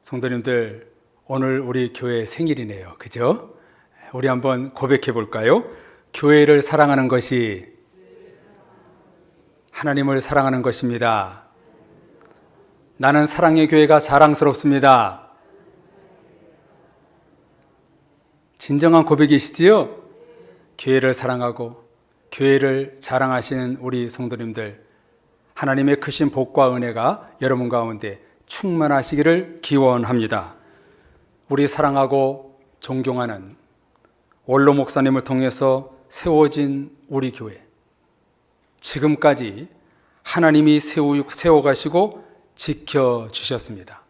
성도님들, 오늘 우리 교회 생일이네요. 그죠? 우리 한번 고백해 볼까요? 교회를 사랑하는 것이 하나님을 사랑하는 것입니다. 나는 사랑의 교회가 자랑스럽습니다. 진정한 고백이시지요? 교회를 사랑하고 교회를 자랑하시는 우리 성도님들, 하나님의 크신 복과 은혜가 여러분 가운데 충만하시기를 기원합니다. 우리 사랑하고 존경하는 원로 목사님을 통해서 세워진 우리 교회, 지금까지 하나님이 세워가시고 지켜주셨습니다.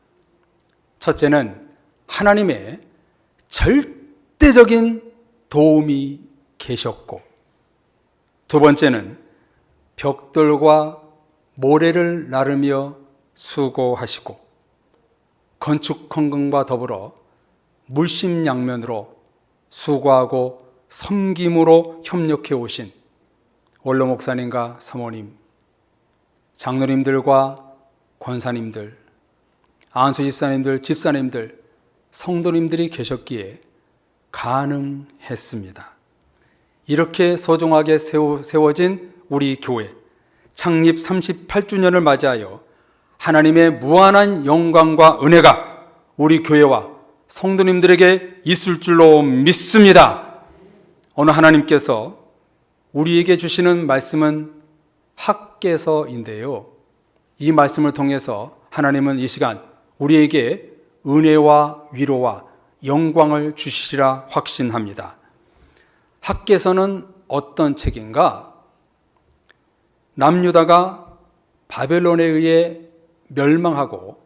첫째는 하나님의 절대적인 도움이 계셨고, 두 번째는 벽돌과 모래를 나르며 수고하시고, 건축 헌금과 더불어 물심양면으로 수고하고 섬김으로 협력해 오신 원로 목사님과 사모님, 장로님들과 권사님들, 안수 집사님들, 집사님들, 성도님들이 계셨기에 가능했습니다. 이렇게 소중하게 세워진 우리 교회, 창립 38주년을 맞이하여 하나님의 무한한 영광과 은혜가 우리 교회와 성도님들에게 있을 줄로 믿습니다. 오늘 하나님께서 우리에게 주시는 말씀은 학개서인데요, 이 말씀을 통해서 하나님은 이 시간 우리에게 은혜와 위로와 영광을 주시리라 확신합니다. 학개서는 어떤 책인가? 남유다가 바벨론에 의해 멸망하고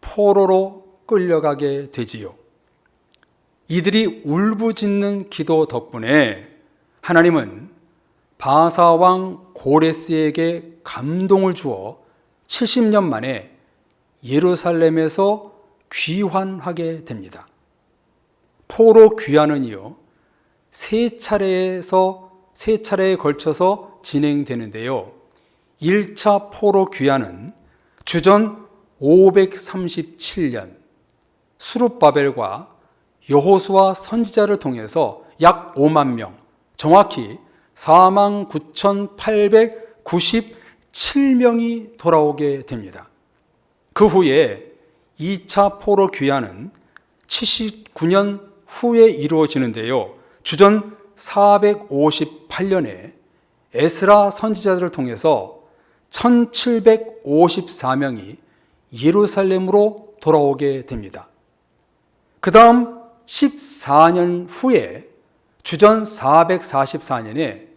포로로 끌려가게 되지요. 이들이 울부짖는 기도 덕분에 하나님은 바사왕 고레스에게 감동을 주어 70년 만에 예루살렘에서 귀환하게 됩니다. 포로 귀환은요, 세 차례에 걸쳐서 진행되는데요, 1차 포로 귀환은 주전 537년 수룹바벨과 여호수아 선지자를 통해서 약 5만 명, 정확히 49,897명이 돌아오게 됩니다. 그 후에 2차 포로 귀환은 79년 후에 이루어지는데요, 주전 458년에 에스라 선지자들을 통해서 1754명이 예루살렘으로 돌아오게 됩니다. 그 다음 14년 후에 주전 444년에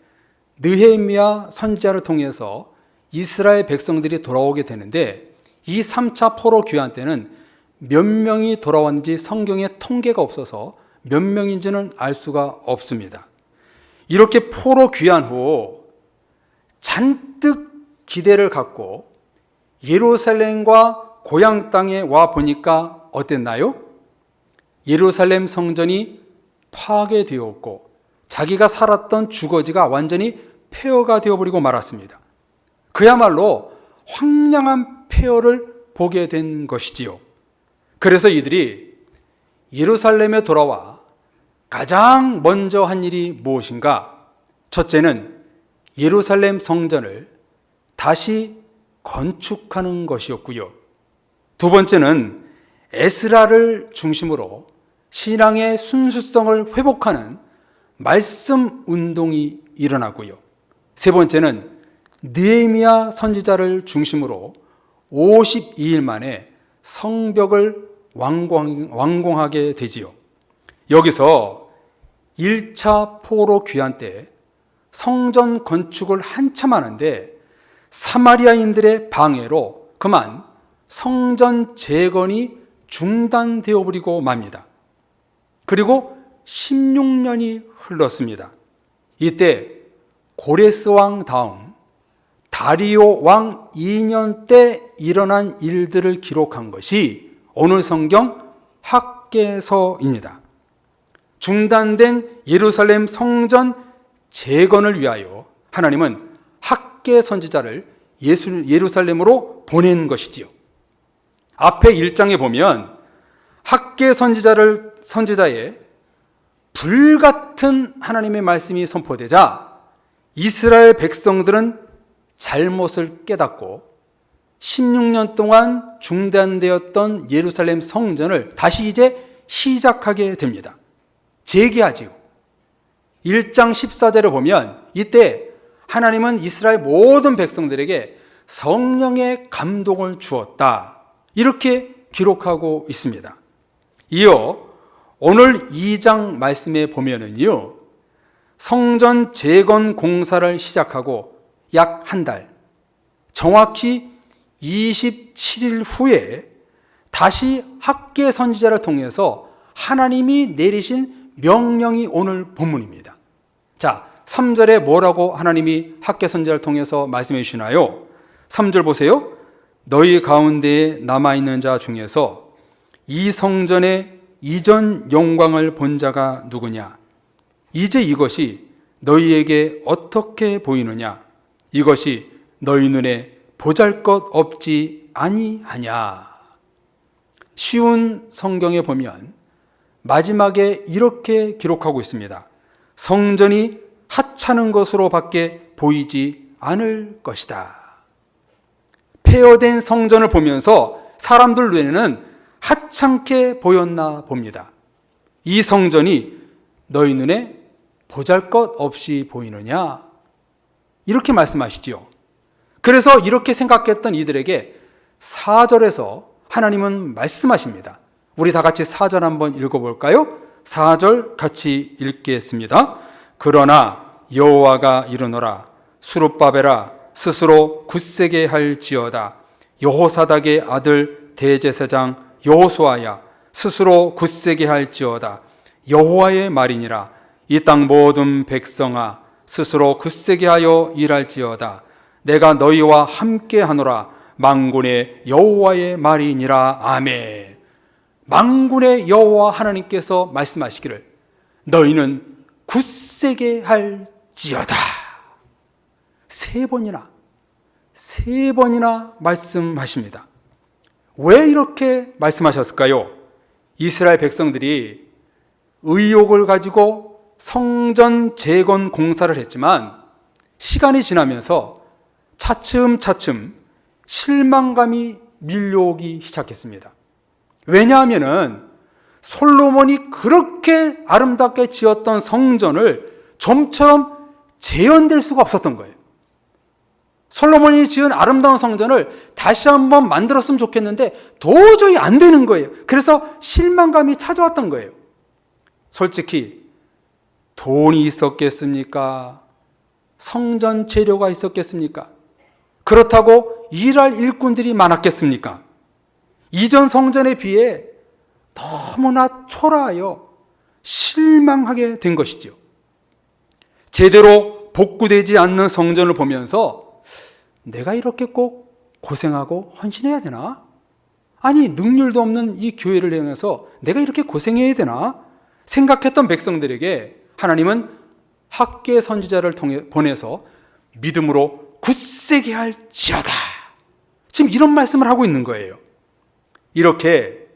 느헤미야 선지자를 통해서 이스라엘 백성들이 돌아오게 되는데, 이 3차 포로 귀환 때는 몇 명이 돌아왔는지 성경에 통계가 없어서 몇 명인지는 알 수가 없습니다. 이렇게 포로 귀환 후 잔뜩 기대를 갖고 예루살렘과 고향 땅에 와 보니까 어땠나요? 예루살렘 성전이 파괴되었고 자기가 살았던 주거지가 완전히 폐허가 되어버리고 말았습니다. 그야말로 황량한 폐허를 보게 된 것이지요. 그래서 이들이 예루살렘에 돌아와 가장 먼저 한 일이 무엇인가? 첫째는 예루살렘 성전을 다시 건축하는 것이었고요, 두 번째는 에스라를 중심으로 신앙의 순수성을 회복하는 말씀 운동이 일어나고요, 세 번째는 느헤미야 선지자를 중심으로 52일 만에 성벽을 완공하게 되지요. 여기서 1차 포로 귀환 때 성전 건축을 한참 하는데 사마리아인들의 방해로 그만 성전 재건이 중단되어 버리고 맙니다. 그리고 16년이 흘렀습니다. 이때 고레스 왕 다음 다리오 왕 2년 때 일어난 일들을 기록한 것이 오늘 성경 학개서입니다. 중단된 예루살렘 성전 재건을 위하여 하나님은 학개 선지자를 예루살렘으로 보낸 것이지요. 앞에 1장에 보면 학개 선지자의 불같은 하나님의 말씀이 선포되자 이스라엘 백성들은 잘못을 깨닫고 16년 동안 중단되었던 예루살렘 성전을 다시 이제 시작하게 됩니다. 재개하지요. 1장 14절에 보면 이때 하나님은 이스라엘 모든 백성들에게 성령의 감동을 주었다. 이렇게 기록하고 있습니다. 이어 오늘 2장 말씀에 보면은요, 성전 재건 공사를 시작하고 약 한 달, 정확히 27일 후에 다시 학개 선지자를 통해서 하나님이 내리신 명령이 오늘 본문입니다. 자, 3절에 뭐라고 하나님이 학개 선지자를 통해서 말씀해 주시나요? 3절 보세요. 너희 가운데에 남아있는 자 중에서 이 성전의 이전 영광을 본 자가 누구냐? 이제 이것이 너희에게 어떻게 보이느냐? 이것이 너희 눈에 보잘것없지 아니하냐? 쉬운 성경에 보면 마지막에 이렇게 기록하고 있습니다. 성전이 하찮은 것으로밖에 보이지 않을 것이다. 폐허된 성전을 보면서 사람들 눈에는 하찮게 보였나 봅니다. 이 성전이 너희 눈에 보잘것없이 보이느냐? 이렇게 말씀하시지요. 그래서 이렇게 생각했던 이들에게 4절에서 하나님은 말씀하십니다. 우리 다 같이 4절 한번 읽어볼까요? 4절 같이 읽겠습니다. 그러나 여호와가 이르노라. 수룹바벨아 스스로 굳세게 할지어다. 여호사닥의 아들 대제사장 여호수아야 스스로 굳세게 할지어다. 여호와의 말이니라. 이 땅 모든 백성아 스스로 굳세게 하여 일할지어다. 내가 너희와 함께 하노라. 만군의 여호와의 말이니라. 아멘. 만군의 여호와 하나님께서 말씀하시기를 너희는 굳세게 할지어다. 세 번이나 말씀하십니다. 왜 이렇게 말씀하셨을까요? 이스라엘 백성들이 의욕을 가지고 성전 재건 공사를 했지만 시간이 지나면서 차츰차츰 실망감이 밀려오기 시작했습니다. 왜냐하면은 솔로몬이 그렇게 아름답게 지었던 성전을 좀처럼 재현될 수가 없었던 거예요. 솔로몬이 지은 아름다운 성전을 다시 한번 만들었으면 좋겠는데 도저히 안 되는 거예요. 그래서 실망감이 찾아왔던 거예요. 솔직히 돈이 있었겠습니까? 성전 재료가 있었겠습니까? 그렇다고 일할 일꾼들이 많았겠습니까? 이전 성전에 비해 너무나 초라하여 실망하게 된 것이죠. 제대로 복구되지 않는 성전을 보면서 내가 이렇게 꼭 고생하고 헌신해야 되나? 아니, 능률도 없는 이 교회를 향해서 내가 이렇게 고생해야 되나? 생각했던 백성들에게 하나님은 학개 선지자를 통해 보내서 믿음으로 굳세게 할지어다. 지금 이런 말씀을 하고 있는 거예요. 이렇게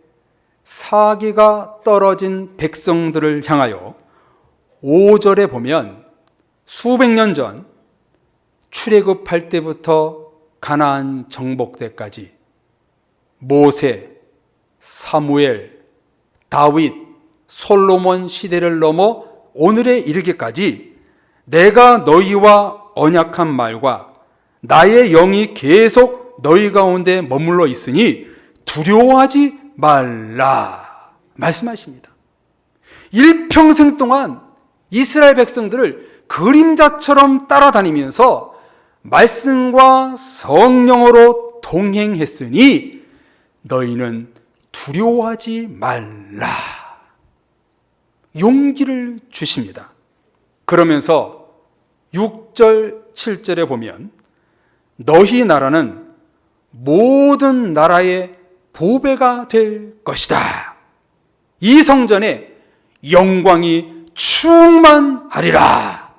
사기가 떨어진 백성들을 향하여 5절에 보면 수백 년 전 출애굽할 때부터 가나안 정복 때까지 모세, 사무엘, 다윗, 솔로몬 시대를 넘어 오늘에 이르기까지 내가 너희와 언약한 말과 나의 영이 계속 너희 가운데 머물러 있으니 두려워하지 말라 말씀하십니다. 일평생 동안 이스라엘 백성들을 그림자처럼 따라다니면서 말씀과 성령으로 동행했으니 너희는 두려워하지 말라. 용기를 주십니다. 그러면서 6절, 7절에 보면 너희 나라는 모든 나라의 보배가 될 것이다. 이 성전에 영광이 충만하리라.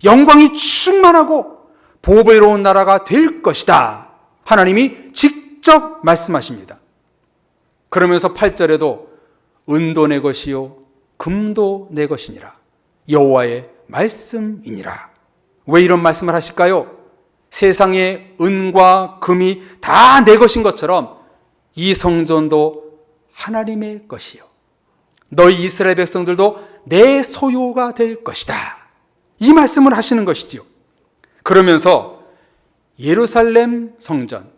영광이 충만하고 보배로운 나라가 될 것이다. 하나님이 직접 말씀하십니다. 그러면서 8절에도 은도 내 것이요 금도 내 것이니라. 여호와의 말씀이니라. 왜 이런 말씀을 하실까요? 세상의 은과 금이 다 내 것인 것처럼 이 성전도 하나님의 것이요, 너희 이스라엘 백성들도 내 소유가 될 것이다. 이 말씀을 하시는 것이지요. 그러면서 예루살렘 성전,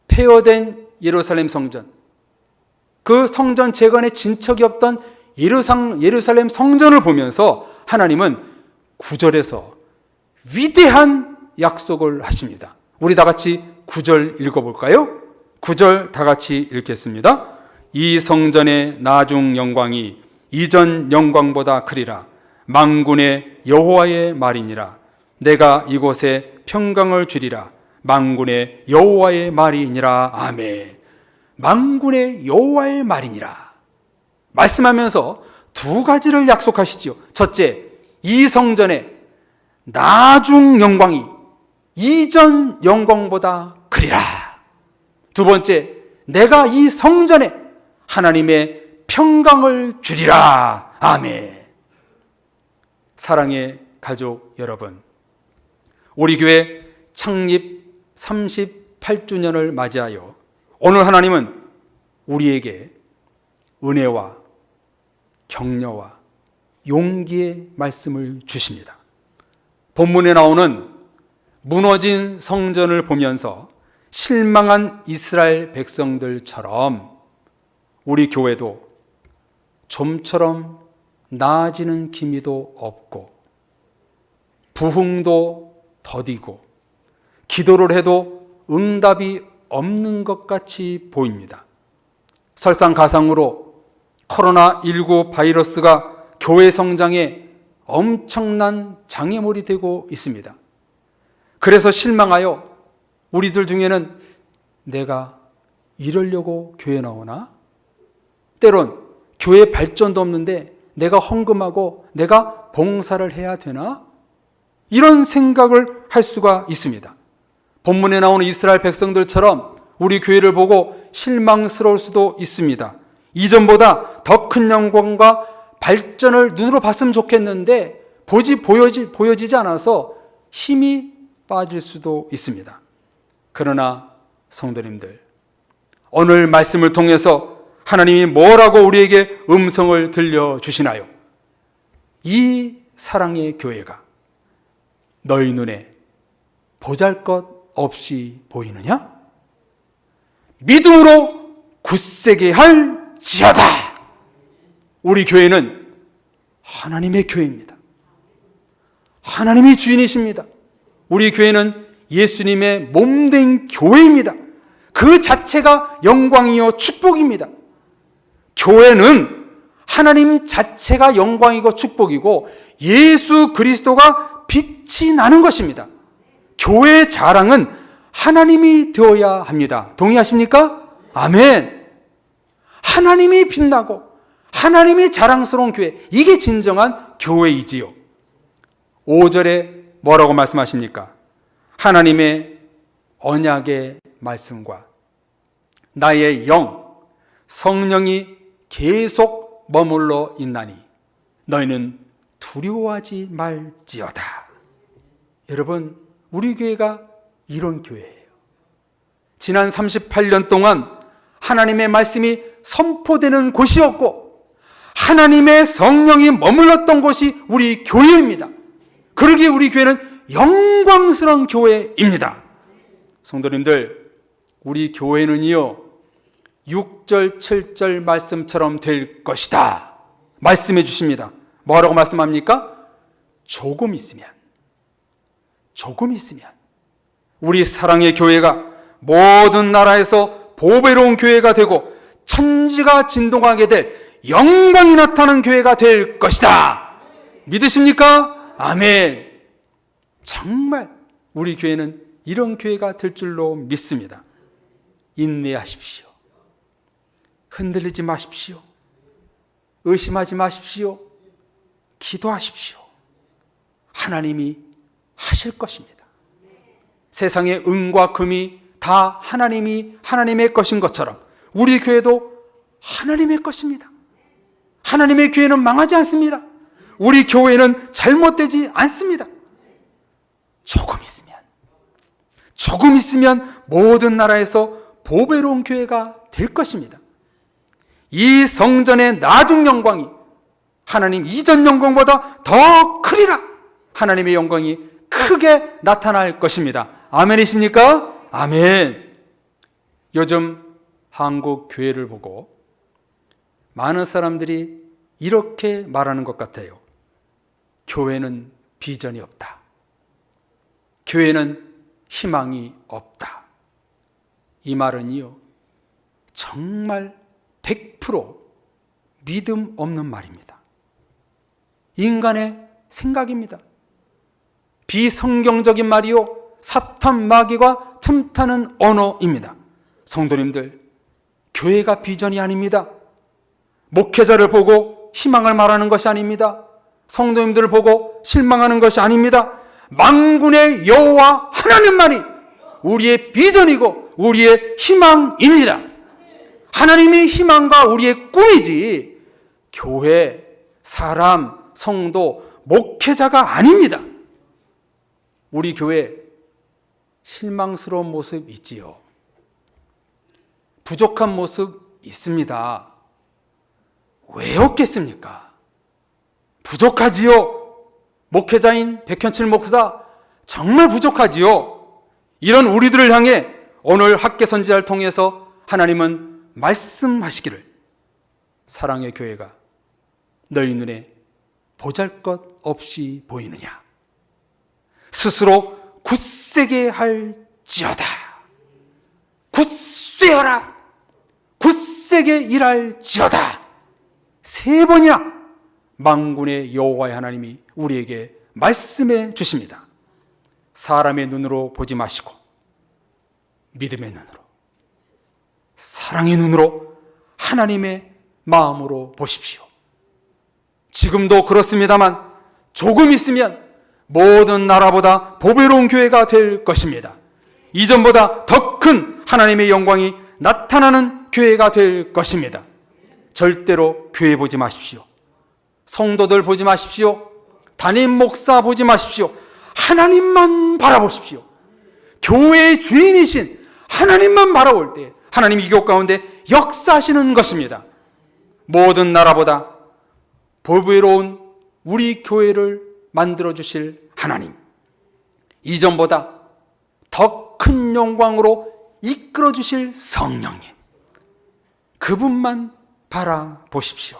폐허된 예루살렘 성전, 그 성전 재건에 진척이 없던 예루살렘 성전을 보면서 하나님은 9절에서 위대한 약속을 하십니다. 우리 다 같이 9절 읽어볼까요? 9절 다 같이 읽겠습니다. 이 성전의 나중 영광이 이전 영광보다 크리라. 만군의 여호와의 말이니라. 내가 이곳에 평강을 주리라. 만군의 여호와의 말이니라. 아멘. 만군의 여호와의 말이니라 말씀하면서 두 가지를 약속하시지요. 첫째, 이 성전의 나중 영광이 이전 영광보다 크리라. 두 번째, 내가 이 성전에 하나님의 평강을 주리라. 아멘. 사랑의 가족 여러분, 우리 교회 창립 38주년을 맞이하여 오늘 하나님은 우리에게 은혜와 격려와 용기의 말씀을 주십니다. 본문에 나오는 무너진 성전을 보면서 실망한 이스라엘 백성들처럼 우리 교회도 좀처럼 나아지는 기미도 없고 부흥도 더디고 기도를 해도 응답이 없는 것 같이 보입니다. 설상가상으로 코로나19 바이러스가 교회 성장에 엄청난 장애물이 되고 있습니다. 그래서 실망하여 우리들 중에는 내가 이러려고 교회 나오나? 때론 교회 발전도 없는데 내가 헌금하고 내가 봉사를 해야 되나? 이런 생각을 할 수가 있습니다. 본문에 나오는 이스라엘 백성들처럼 우리 교회를 보고 실망스러울 수도 있습니다. 이전보다 더 큰 영광과 발전을 눈으로 봤으면 좋겠는데 보여지지 않아서 힘이 빠질 수도 있습니다. 그러나 성도님들, 오늘 말씀을 통해서 하나님이 뭐라고 우리에게 음성을 들려주시나요? 이 사랑의 교회가 너희 눈에 보잘것 없이 보이느냐? 믿음으로 굳세게 할지어다. 우리 교회는 하나님의 교회입니다. 하나님이 주인이십니다. 우리 교회는 예수님의 몸된 교회입니다. 그 자체가 영광이요 축복입니다. 교회는 하나님 자체가 영광이고 축복이고 예수 그리스도가 빛이 나는 것입니다. 교회의 자랑은 하나님이 되어야 합니다. 동의하십니까? 아멘. 하나님이 빛나고 하나님이 자랑스러운 교회, 이게 진정한 교회이지요. 5절에 뭐라고 말씀하십니까? 하나님의 언약의 말씀과 나의 영, 성령이 계속 머물러 있나니 너희는 두려워하지 말지어다. 여러분, 우리 교회가 이런 교회예요. 지난 38년 동안 하나님의 말씀이 선포되는 곳이었고 하나님의 성령이 머물렀던 곳이 우리 교회입니다. 그러기에 우리 교회는 영광스러운 교회입니다. 성도님들, 우리 교회는요 6절 7절 말씀처럼 될 것이다 말씀해 주십니다. 뭐라고 말씀합니까? 조금 있으면 우리 사랑의 교회가 모든 나라에서 보배로운 교회가 되고 천지가 진동하게 될 영광이 나타나는 교회가 될 것이다. 믿으십니까? 아멘. 정말 우리 교회는 이런 교회가 될 줄로 믿습니다. 인내하십시오. 흔들리지 마십시오. 의심하지 마십시오. 기도하십시오. 하나님이 하실 것입니다. 세상의 은과 금이 다 하나님의 것인 것처럼 우리 교회도 하나님의 것입니다. 하나님의 교회는 망하지 않습니다. 우리 교회는 잘못되지 않습니다. 조금 있으면 모든 나라에서 보배로운 교회가 될 것입니다. 이 성전의 나중 영광이 하나님 이전 영광보다 더 크리라. 하나님의 영광이 크게 나타날 것입니다. 아멘이십니까? 아멘. 요즘 한국 교회를 보고 많은 사람들이 이렇게 말하는 것 같아요. 교회는 비전이 없다. 교회는 희망이 없다. 이 말은요, 정말 100% 믿음 없는 말입니다. 인간의 생각입니다. 비성경적인 말이요, 사탄 마귀가 틈타는 언어입니다. 성도님들, 교회가 비전이 아닙니다. 목회자를 보고 희망을 말하는 것이 아닙니다. 성도님들을 보고 실망하는 것이 아닙니다. 만군의 여호와 하나님만이 우리의 비전이고 우리의 희망입니다. 하나님의 희망과 우리의 꿈이지 교회, 사람, 성도, 목회자가 아닙니다. 우리 교회 실망스러운 모습 있지요. 부족한 모습 있습니다. 왜 없겠습니까? 부족하지요. 목회자인 백현칠 목사 정말 부족하지요. 이런 우리들을 향해 오늘 학계 선지자를 통해서 하나님은 말씀하시기를, 사랑의 교회가 너희 눈에 보잘것 보이느냐? 스스로 굳세게 할지어다. 굳세어라. 굳세게 일할지어다. 3번이나 만군의 여호와의 하나님이 우리에게 말씀해 주십니다. 사람의 눈으로 보지 마시고 믿음의 눈으로, 사랑의 눈으로, 하나님의 마음으로 보십시오. 지금도 그렇습니다만 조금 있으면 모든 나라보다 보배로운 교회가 될 것입니다. 이전보다 더 큰 하나님의 영광이 나타나는 교회가 될 것입니다. 절대로 교회 보지 마십시오. 성도들 보지 마십시오. 담임 목사 보지 마십시오. 하나님만 바라보십시오. 교회의 주인이신 하나님만 바라볼 때 하나님이 이곳 가운데 역사하시는 것입니다. 모든 나라보다 보배로운 우리 교회를 만들어주실 하나님, 이전보다 더 큰 영광으로 이끌어주실 성령님, 그분만 바라보십시오.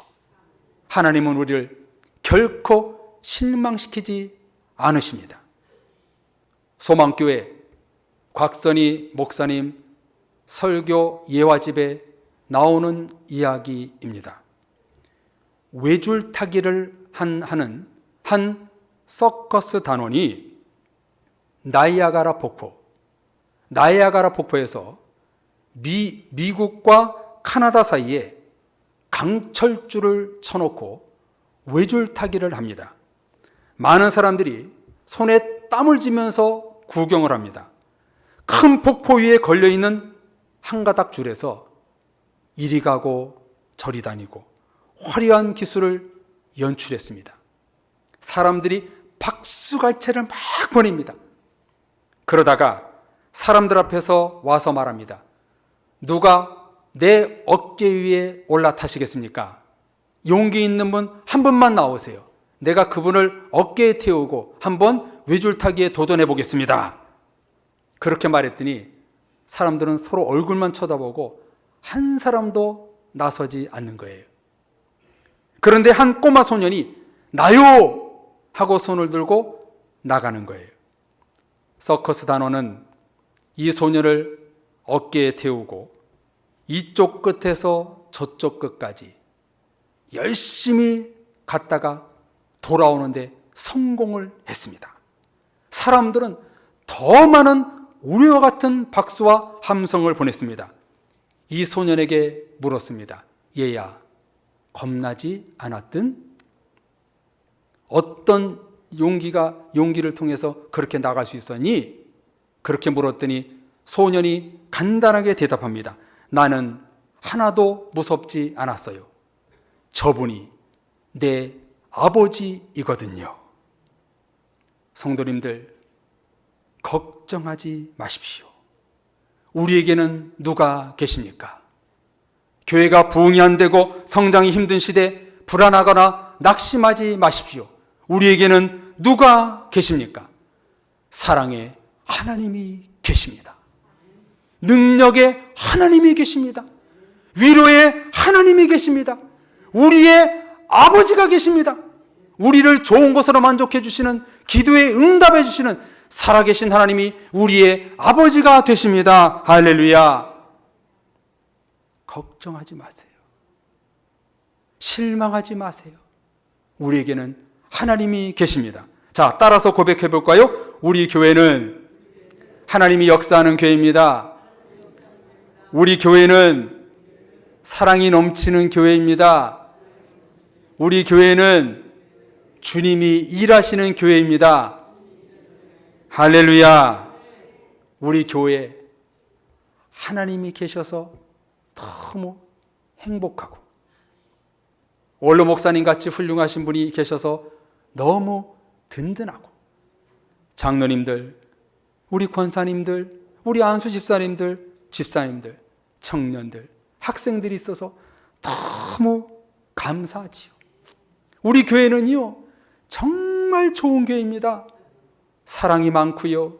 하나님은 우리를 결코 실망시키지 않으십니다. 소망교회 곽선희 목사님 설교 예화집에 나오는 이야기입니다. 외줄타기를 하는 한 서커스 단원이 나이아가라 폭포에서 미국과 카나다 사이에 강철줄을 쳐놓고 외줄타기를 합니다. 많은 사람들이 손에 땀을 쥐면서 구경을 합니다. 큰 폭포 위에 걸려있는 한 가닥 줄에서 이리 가고 저리 다니고 화려한 기술을 연출했습니다. 사람들이 박수갈채를 막 보냅니다. 그러다가 사람들 앞에서 와서 말합니다. 누가 내 어깨 위에 올라타시겠습니까? 용기 있는 분 한 분만 나오세요. 내가 그분을 어깨에 태우고 한번 외줄타기에 도전해 보겠습니다. 그렇게 말했더니 사람들은 서로 얼굴만 쳐다보고 한 사람도 나서지 않는 거예요. 그런데 한 꼬마 소년이 나요! 하고 손을 들고 나가는 거예요. 서커스 단원은 이 소년을 어깨에 태우고 이쪽 끝에서 저쪽 끝까지 열심히 갔다가 돌아오는데 성공을 했습니다. 사람들은 더 많은 우리와 같은 박수와 함성을 보냈습니다. 이 소년에게 물었습니다. 얘야, 겁나지 않았든? 어떤 용기를 통해서 그렇게 나갈 수 있었니? 그렇게 물었더니 소년이 간단하게 대답합니다. 나는 하나도 무섭지 않았어요. 저분이 내 아버지이거든요. 성도님들, 걱정하지 마십시오. 우리에게는 누가 계십니까? 교회가 부흥이 안 되고 성장이 힘든 시대 불안하거나 낙심하지 마십시오. 우리에게는 누가 계십니까? 사랑의 하나님이 계십니다. 능력의 하나님이 계십니다. 위로의 하나님이 계십니다. 우리의 아버지가 계십니다. 우리를 좋은 것으로 만족해 주시는, 기도에 응답해 주시는 살아계신 하나님이 우리의 아버지가 되십니다. 할렐루야. 걱정하지 마세요. 실망하지 마세요. 우리에게는 하나님이 계십니다. 자, 따라서 고백해 볼까요? 우리 교회는 하나님이 역사하는 교회입니다. 우리 교회는 사랑이 넘치는 교회입니다. 우리 교회는 주님이 일하시는 교회입니다. 할렐루야. 우리 교회에 하나님이 계셔서 너무 행복하고, 원로 목사님 같이 훌륭하신 분이 계셔서 너무 든든하고, 장로님들, 우리 권사님들, 우리 안수 집사님들, 청년들, 학생들이 있어서 너무 감사하지요. 우리 교회는요, 정말 좋은 교회입니다. 사랑이 많고요,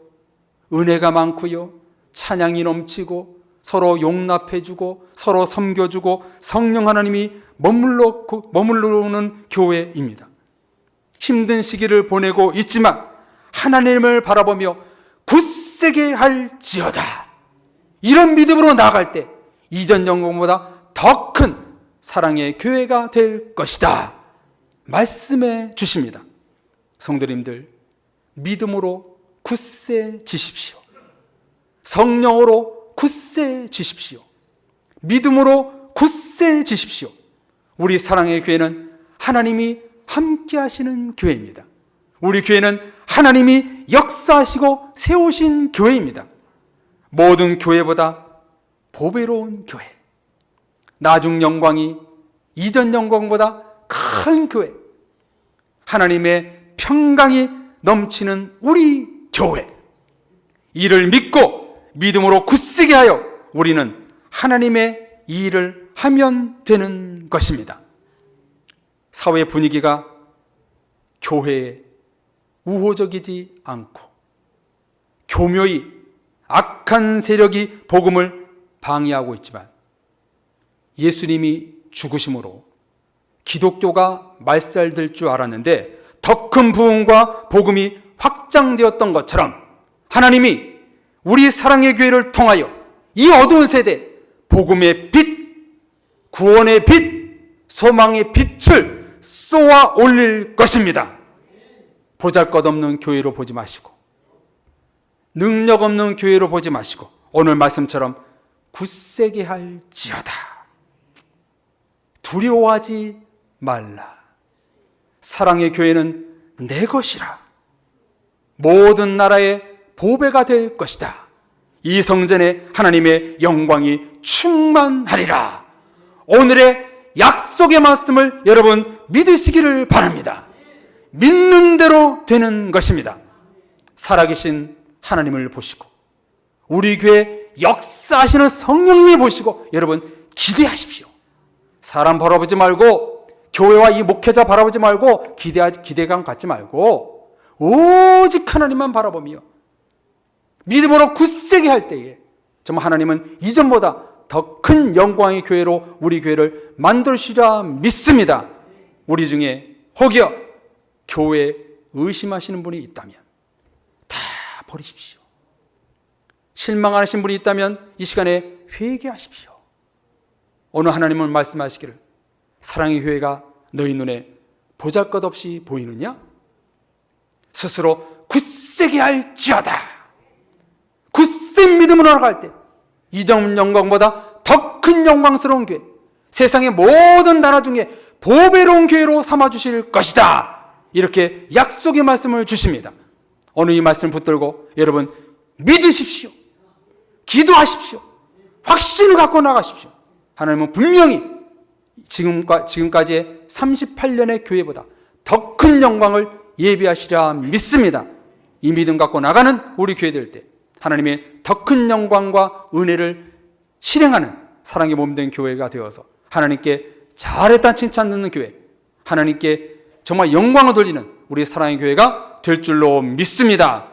은혜가 많고요, 찬양이 넘치고, 서로 용납해주고, 서로 섬겨주고, 성령 하나님이 머물러오는 교회입니다. 힘든 시기를 보내고 있지만 하나님을 바라보며 굳세게 할지어다, 이런 믿음으로 나아갈 때 이전 영광보다 더 큰 사랑의 교회가 될 것이다 말씀해 주십니다. 성도님들, 믿음으로 굳세지십시오. 성령으로 굳세지십시오. 믿음으로 굳세지십시오. 우리 사랑의 교회는 하나님이 함께 하시는 교회입니다. 우리 교회는 하나님이 역사하시고 세우신 교회입니다. 모든 교회보다 보배로운 교회, 나중 영광이 이전 영광보다 큰 교회, 하나님의 평강이 넘치는 우리 교회, 이를 믿고 믿음으로 굳세게 하여 우리는 하나님의 일을 하면 되는 것입니다. 사회 분위기가 교회에 우호적이지 않고 교묘히 악한 세력이 복음을 방해하고 있지만, 예수님이 죽으심으로 기독교가 말살될 줄 알았는데 더 큰 부흥과 복음이 확장되었던 것처럼, 하나님이 우리 사랑의 교회를 통하여 이 어두운 세대 복음의 빛, 구원의 빛, 소망의 빛을 쏘아 올릴 것입니다. 보잘것없는 교회로 보지 마시고, 능력 없는 교회로 보지 마시고, 오늘 말씀처럼 굳세게 할지어다. 두려워하지 말라. 사랑의 교회는 내 것이라. 모든 나라의 보배가 될 것이다. 이 성전에 하나님의 영광이 충만하리라. 오늘의 약속의 말씀을 여러분 믿으시기를 바랍니다. 믿는 대로 되는 것입니다. 살아계신 하나님을 보시고, 우리 교회 역사하시는 성령님을 보시고 여러분 기대하십시오. 사람 바라보지 말고, 교회와 이 목회자 바라보지 말고, 기대감 갖지 말고 오직 하나님만 바라보며 믿음으로 굳세게 할 때에 정말 하나님은 이전보다 더 큰 영광의 교회로 우리 교회를 만드시리라 믿습니다. 우리 중에 혹여 교회 의심하시는 분이 있다면 다 버리십시오. 실망하신 분이 있다면 이 시간에 회개하십시오. 오늘 하나님은 말씀하시기를, 사랑의 교회가 너희 눈에 보잘것없이 보이느냐? 스스로 굳세게 할지어다. 굳센 믿음으로 나아갈 때 이전 영광보다 더 큰 영광스러운 교회, 세상의 모든 나라 중에 보배로운 교회로 삼아주실 것이다. 이렇게 약속의 말씀을 주십니다. 오늘 이 말씀을 붙들고 여러분 믿으십시오. 기도하십시오. 확신을 갖고 나가십시오. 하나님은 분명히 지금까지의 38년의 교회보다 더 큰 영광을 예비하시리라 믿습니다. 이 믿음 갖고 나가는 우리 교회들 때 하나님의 더 큰 영광과 은혜를 실행하는 사랑의 몸된 교회가 되어서 하나님께 잘했다 칭찬 듣는 교회, 하나님께 정말 영광을 돌리는 우리 사랑의 교회가 될 줄로 믿습니다.